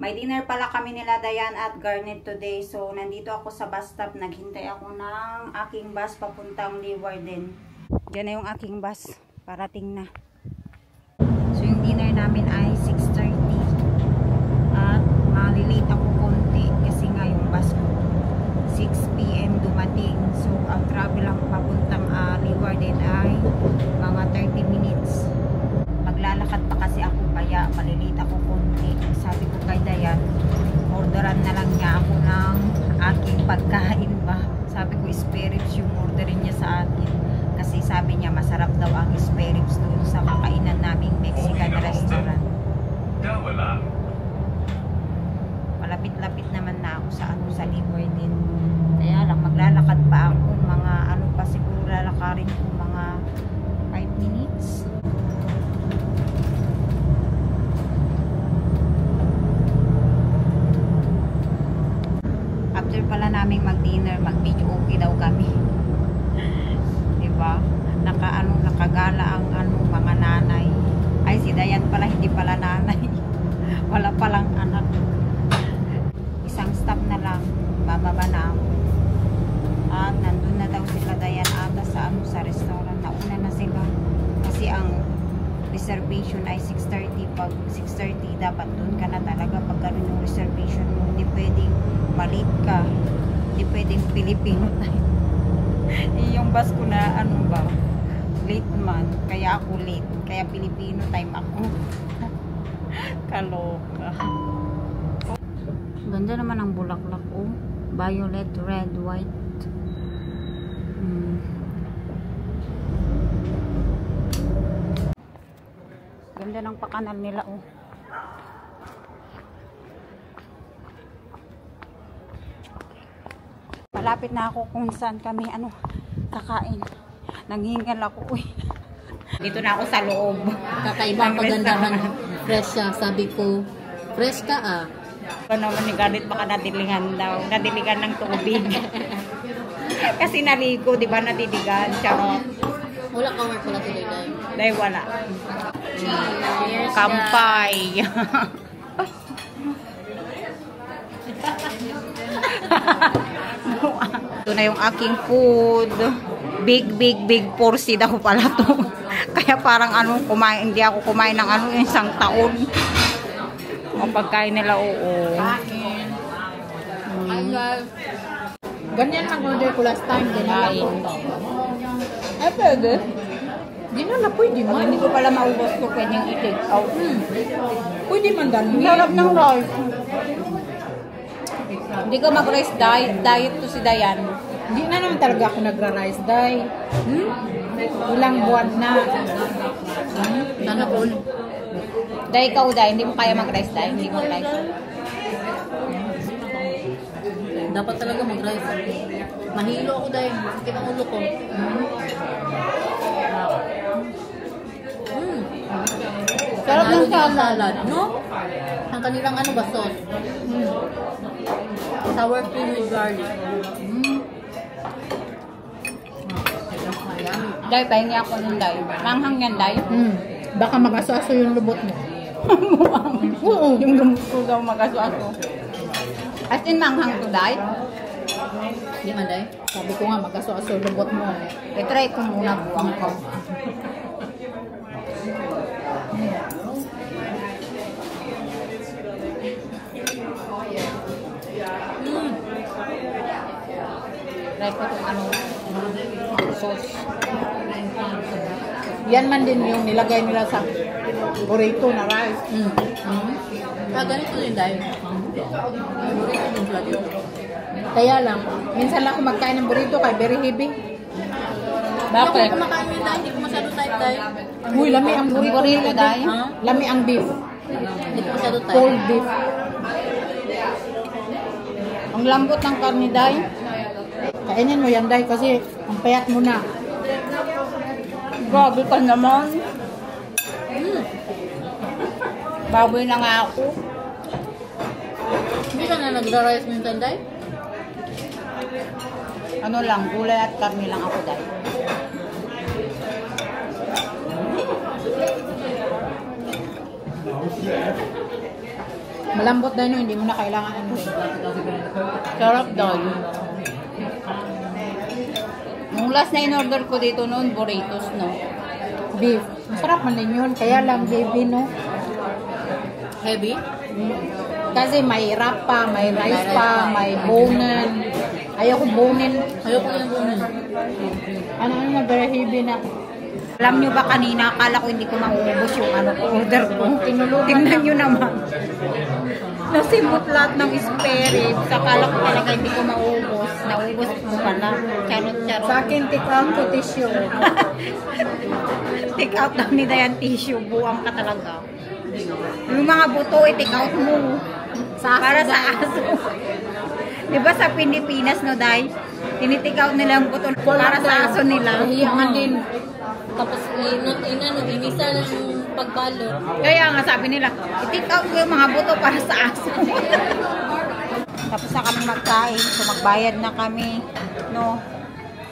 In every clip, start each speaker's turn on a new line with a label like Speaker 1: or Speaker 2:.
Speaker 1: May dinner pala kami nila Dayan at Garnet today. So, nandito ako sa bus stop. Naghintay ako ng aking bus papuntang Leeuwarden. Diyan na yung aking bus. Parating na. So, yung dinner namin ay 6:30. At malilate ako konti kasi nga yung bus ko 6 PM dumating. So, ang travel lang papuntang Leeuwarden ay mga 30 minutes. Maglalakad pa kasi ako kaya malilate ako konti. Sabi ko kay Dayan, orderan na lang niya ako ng aking pagkain ba. Sabi ko spare ribs yung orderin niya sa akin. Kasi sabi niya masarap daw ang spare ribs doon sa kakainan naming Mexican restaurant. Malapit-lapit naman na ako sa Leeuwarden. Kaya lang maglalakad pa ako. Mga ano pa siguro lalakarin ko mga 5 minutes. After pala naming mag-dinner, mag-video okay daw kami. Diba? Nakagala ang mga nanay. Ay, si Dayan pala, hindi pala nanay. Wala palang anak. Isang stop na lang, bababa na ako. At nandun na daw sila Dayan ata sa restaurant. Nauna na sila. Kasi ang reservation ay 6:30. Pag 6:30, dapat dun ka na talaga pag gano'n yung reservation mo. Hindi pwedeng malit ka. Hindi pwedeng Pilipino tayo. Yung bus ko na late man. Kaya ako late. Kaya Pilipino time ako. Kaloka. Ganda naman ang bulaklak. Oh. Violet, red, white. Ganda ng pakanal nila. Oh. Malapit na ako kung saan kami kakain. Nanghingal ako. Uy. Dito na ako sa loob.
Speaker 2: Kakaiba ang pagandahan. Fresh siya. Sabi ko, fresh ka ah.
Speaker 1: Ano naman ni Garnet baka nadilingan daw. Nadiligan ng tubig. Kasi naligo, di ba nadiligan? Charot.
Speaker 2: Wala ka work wala tuloy dahil.
Speaker 1: Dahil wala.
Speaker 2: Cheers.
Speaker 1: Kampay. Ito na yung aking food. Big portion daw pala to. Kaya parang hindi ako kumain ng isang taon. O pagkain nila, oo.
Speaker 2: Ganyan mag-order ko last time.
Speaker 1: Ay, pwede.
Speaker 2: Ginala, pwede man.
Speaker 1: Hindi ko pala maubos ko pwedeng i-take out.
Speaker 2: Pwede man dami.
Speaker 1: Sarap ng rice. Hindi ko mag-rice diet. Diet to si Dayan.
Speaker 2: Hindi na naman talaga ako nagra-rice dye. Ilang buwan na. Sana all.
Speaker 1: Dahil ikaw dahil, hindi mo kaya mag-rice dahil. Hindi mo rice.
Speaker 2: Dapat talaga mag-rice. Mahilo ako dahil. Sakit ang ulo ko.
Speaker 1: Sarap ng salad.
Speaker 2: No? Ang kanilang ba sauce? Sour cream with garlic.
Speaker 1: Dahil pahingi ako ng dahil. Manghang yan dahil.
Speaker 2: Baka mag-aso-aso yung lubot mo.
Speaker 1: Oo. Yung lumot ko daw mag-aso-aso. As in manghang to dahil.
Speaker 2: Hindi man dahil. Sabi ko nga mag-aso-aso yung lubot mo.
Speaker 1: I-try ko muna buwang ko. Try ko itong sauce.
Speaker 2: Yan man din yung nilagay nila sa burrito na rice. Ganito din dahil. Burrito din pala yun. Kaya lang, minsan lang ako magkain ng burrito kay very heavy.
Speaker 1: Bakit?
Speaker 2: Ako kumakain yun dahil, hindi ko masyado type dahil. Uy, lami ang burrito
Speaker 1: dahil?
Speaker 2: Lami ang beef. Hindi ko masyado type. Cold beef.
Speaker 1: Ang lambot ng karne dahil.
Speaker 2: Kainin mo yan dahil kasi ang payat mo na.
Speaker 1: Grabe ka naman. Baboy na nga ako.
Speaker 2: Hindi ka na nagra-rice minsan dahil?
Speaker 1: Ano lang, gulay at karne lang ako dahil.
Speaker 2: Malambot dahil hindi mo na kailangan ano. Sarap dahil.
Speaker 1: Nung last na in-order ko dito noon, burritos, no?
Speaker 2: Beef. Masarap man din yun. Kaya lang, baby, no?
Speaker 1: Heavy?
Speaker 2: Kasi may wrap pa, may rice pa, may bonen. Ayoko bonen.
Speaker 1: Ayoko yung bonen.
Speaker 2: Ano na, very heavy na.
Speaker 1: Alam nyo ba kanina, akala ko hindi ko mauubos yung ano ko, order ko. Tingnan nyo naman. Nasimot lahat ng spare ribs. Akala ko talaga hindi ko mauubos. Naubos ko pala. Charot-charot.
Speaker 2: Sa akin, take out ko tissue.
Speaker 1: Take out daw ni Dayan tissue. Buang ka talaga. Yung mga buto, i-take out mo. Para sa aso. Diba sa Pilipinas, no, Day? Tinitik out nila ang buto para sa aso nila.
Speaker 2: Hiyangan din.
Speaker 3: Tapos inisa ng pagbalot.
Speaker 1: Kaya nga sabi nila, i-take out ko yung mga buto para sa aso. Tapos na kami magkain. So magbayad na kami. No?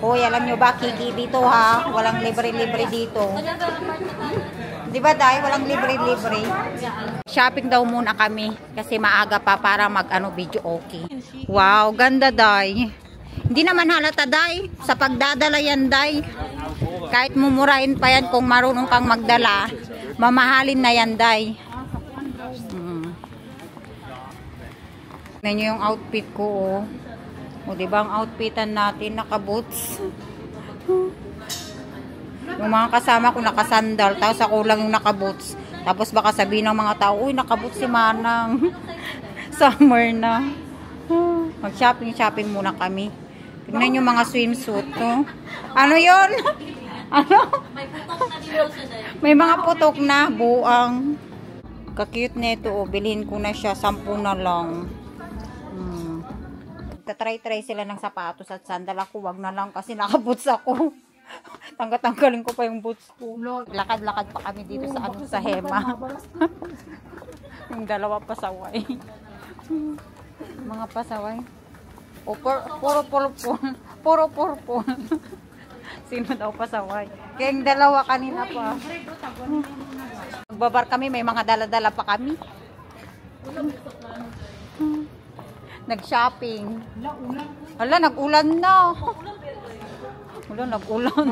Speaker 1: Hoy, alam nyo ba, kiki dito ha. Walang libre-libre dito. Di ba, Day? Walang libre-libre. Shopping daw muna kami. Kasi maaga pa para mag-ano video okay. Wow, ganda, Day. Hindi naman halata, Day. Sa pagdadala yan, Day. Kahit mumurahin pa yan kung marunong kang magdala, mamahalin na yan, Day. Tignan nyo yung outfit ko, oh. O, diba ang outfitan natin, naka-boots. Yung mga kasama ko nakasandal, tapos ako lang yung naka-boots. Tapos baka sabihin ng mga tao, uy, naka-boots si Manang. Summer na. Mag-shopping muna kami. Tignan yung mga swimsuit, no? Ano yun? Ano? May mga putok na, buang. Ka-cute nito, oh. Bilhin ko na siya, 10 na lang. Tatry-try sila ng sapatos at sandal. Ako, wag na lang kasi naka-boots ako. Tanggalin ko pa yung boots ko. Lakad-lakad pa kami dito sa sa Hema. Yung dalawa pasaway. Mga pasaway. O, puro purpon. Sino daw pasaway? Kaya yung dalawa kanina pa. Magbabar kami, may mga dala-dala pa kami. Nag-shopping. Hala, nag-ulan na. Wala, nag-ulan.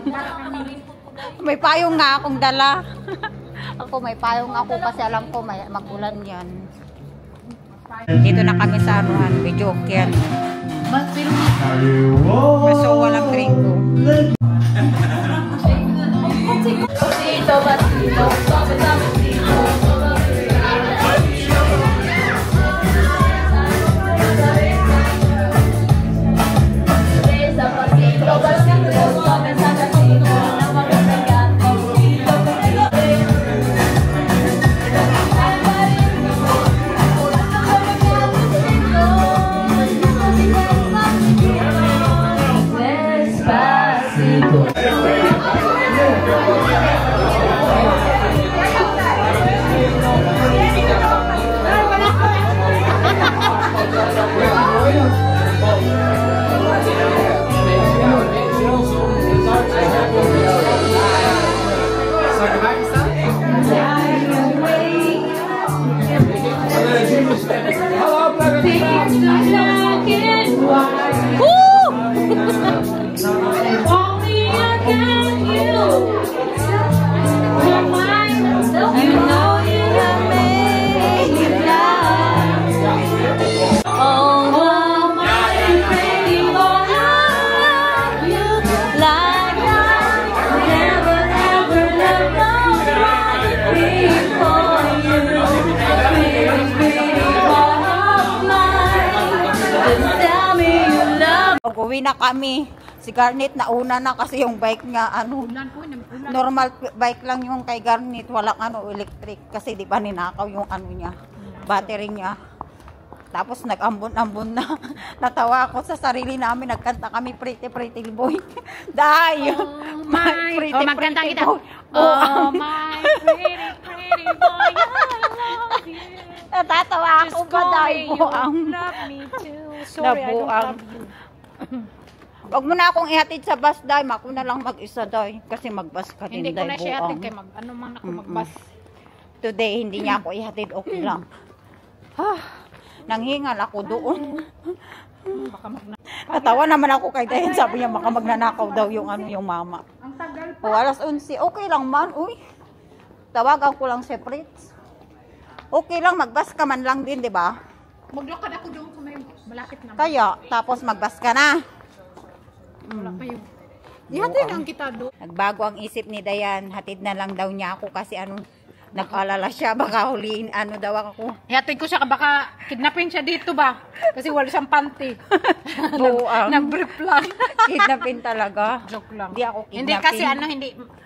Speaker 1: May payong nga akong dala. Ako, may payong ako kasi alam ko may mag-ulan yan. Dito na kami sa anuhan. Video yan. Maso walang drink ko. Uwi na kami. Si Garnet nauna na kasi yung bike niya ano, normal bike lang yung kay Garnet, walang ano electric kasi di ba ninakaw yung ano niya, battery niya. Tapos nag-ambon-ambon na. Natawa ako sa sarili namin, nagkanta kami Pretty Pretty Boy. Dahil my pretty
Speaker 2: magkanta
Speaker 1: pretty
Speaker 2: kita.
Speaker 1: boy.
Speaker 2: Oh my pretty pretty boy, I love you.
Speaker 1: Natatawa ako ba dahil buang.
Speaker 2: Love me too. Sorry, I don't love you.
Speaker 1: Wag mo na akong ihatid sa bus, Day. Ako na lang mag-isa, Day. Kasi mag-bus ka din,
Speaker 2: Hindi
Speaker 1: Day.
Speaker 2: ko na siya
Speaker 1: buang.
Speaker 2: hatid kay ano man ako mag-bus.
Speaker 1: Today, hindi niya ako ihatid. Okay lang. Nanghingal ako doon.
Speaker 2: Baka
Speaker 1: Natawa naman ako kay Dayan. Sabi niya, baka magnanakaw daw yung mama.
Speaker 2: ang tagal
Speaker 1: O, alas 11. Okay lang man, uy. Tawagan ko lang si Fritz. Okay lang, magbas ka man lang din, di ba?
Speaker 2: Maglakad ako doon kung may malapit na.
Speaker 1: Kaya, tapos magbas ka na.
Speaker 2: Wala pa yun. Ihatid lang kita doon.
Speaker 1: Nagbago ang isip ni Dayan. Hatid na lang daw niya ako kasi nag-alala siya. Baka huliin, daw ako.
Speaker 2: Ihatid ko siya, baka kidnapin siya dito ba? Kasi wala siyang panty.
Speaker 1: Buang.
Speaker 2: Nag-brief lang.
Speaker 1: Kidnapin talaga.
Speaker 2: Joke lang.
Speaker 1: Hindi ako kidnapin.
Speaker 2: Hindi kasi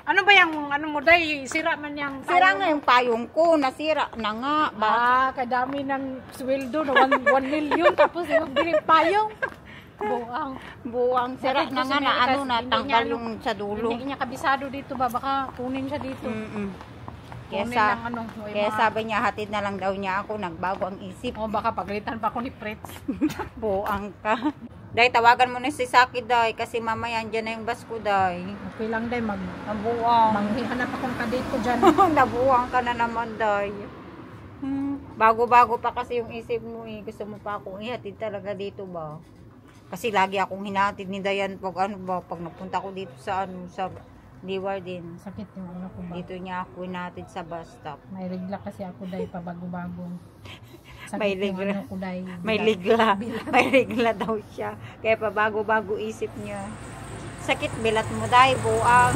Speaker 2: ano ba yung mo day? Sira man yung
Speaker 1: Sira nga yung payong ko. Nasira na nga.
Speaker 2: Kadami ng sweldo na 1 million tapos yung biling payong.
Speaker 1: Buang. Sira na nga na tanggal yung sa dulo.
Speaker 2: Hindi niya kabisado dito ba? Baka kunin siya dito.
Speaker 1: Kaya sabi niya, hatid na lang daw niya ako. Nagbago ang isip.
Speaker 2: O baka pagalitan pa ako ni Fritz.
Speaker 1: Buang ka. Day, tawagan mo na si Saki, Day. Kasi mamaya andyan na yung bus ko, Day.
Speaker 2: Okay lang, Day.
Speaker 1: Nabuang.
Speaker 2: Manghihanap akong kadate ko dyan.
Speaker 1: Nabuang ka na naman, Day. Bago-bago pa kasi yung isip mo eh. Gusto mo pa akong ihatid talaga dito ba? Kasi lagi akong hinatid ni Dayan pag pag napunta ko dito sa Liwar din.
Speaker 2: Sakit yung ko ba?
Speaker 1: Dito niya ako hinatid sa bus stop.
Speaker 2: May rigla kasi ako, Day, pabago-bago.
Speaker 1: May ligla.
Speaker 2: Ko, Day.
Speaker 1: May ligla. May ligla daw siya. Kaya pa bago-bago isip niya. Sakit, bilat mo, Day. Buang.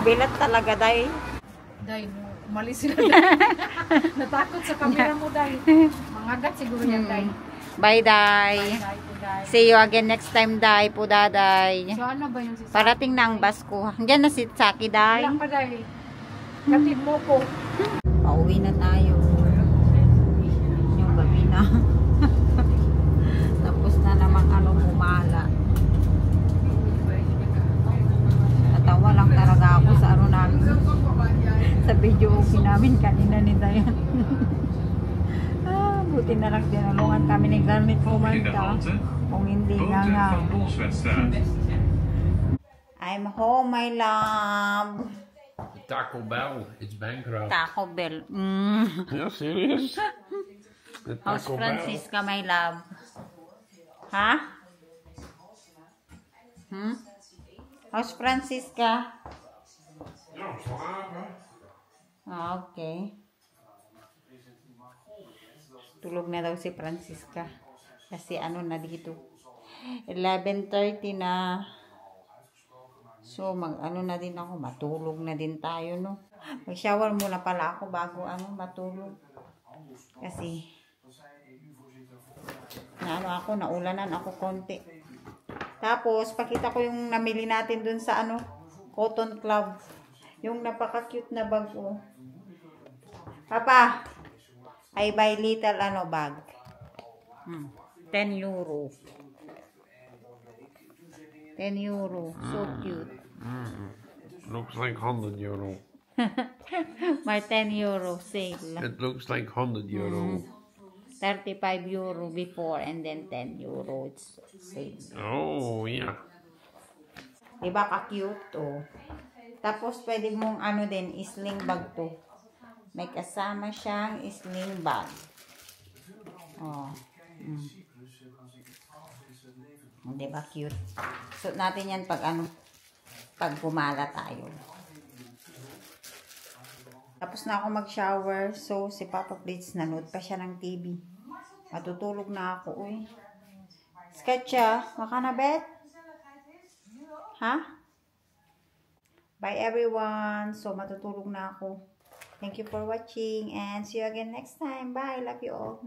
Speaker 1: Bilat talaga, Day.
Speaker 2: Day, umalis sila, Day. Natakot sa camera mo, Day. Mangagat siguro yan, Day.
Speaker 1: Bye, Day. See you again next time, Day. Daday.
Speaker 2: So, ano ba yung sisakit?
Speaker 1: Parating na ang bus ko. Hanggang na si Saki, Day.
Speaker 2: Wala pa, Day. Katid mo ko.
Speaker 1: Pauwi na tayo. Yung gabi na. Tapos na namang bumala. Natawa lang talaga ako sa namin. Sa video okay namin kanina ni Dayan. Buti na lang tinulungan kami ni Garnet kumanta. Kung hindi nga. I'm home, my love.
Speaker 4: Taco Bell, it's bankrupt.
Speaker 1: Taco Bell.
Speaker 4: Yeah, serious? The
Speaker 1: House
Speaker 4: Taco Bell.
Speaker 1: Francisca, my love. Ha? House Francisca. Okay. Tulog na daw si Francisca. Kasi na dito. 11:30 na. So, na din ako. Matulog na din tayo, no? Mag-shower muna pala ako bago matulog. Kasi, naulanan ako konti. Tapos, pakita ko yung namili natin dun sa Cotton Club. Yung napaka-cute na bag ko. Papa, I buy little bag. 10 euro. 10 euro. So cute.
Speaker 4: Looks like 100 euro.
Speaker 1: My 10 euro sale.
Speaker 4: It looks like 100 euro.
Speaker 1: 35 euro before and then 10 euro it's sale.
Speaker 4: Oh, yeah.
Speaker 1: Diba ka-cute to? Tapos pwede mong din, sling bag to. May kasama siyang sling bag. Oh. Diba cute? Suot natin yan pag pag gumala tayo. Tapos na ako mag-shower. So, si Papa Fritz nanood pa siya ng TV. Matutulog na ako, uy. Sketcha, maka na bet? Ha? Bye everyone. So, matutulog na ako. Thank you for watching and see you again next time. Bye. Love you all.